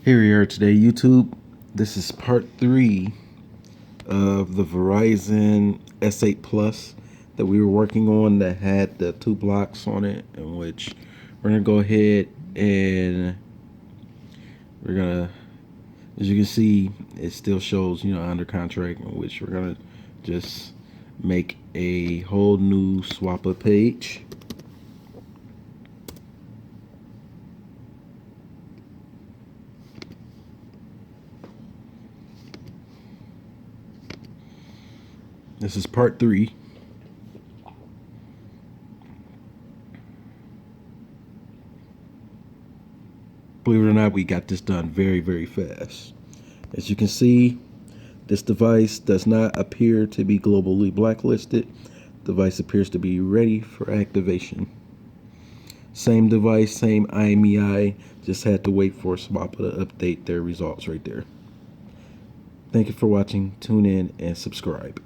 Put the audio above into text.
Here we are today, YouTube. This is part 3 of the Verizon S8 Plus that we were working on that had the 2 blocks on it, in which we're going to go ahead and we're going to, as you can see, it still shows, under contract, in which we're going to just make a whole new swap up page. This is part 3. Believe it or not, we got this done very, very fast. As you can see, this device does not appear to be globally blacklisted. The device appears to be ready for activation. Same device, same Imei, just had to wait for Swappa to update their results right there. Thank you for watching. Tune in and subscribe.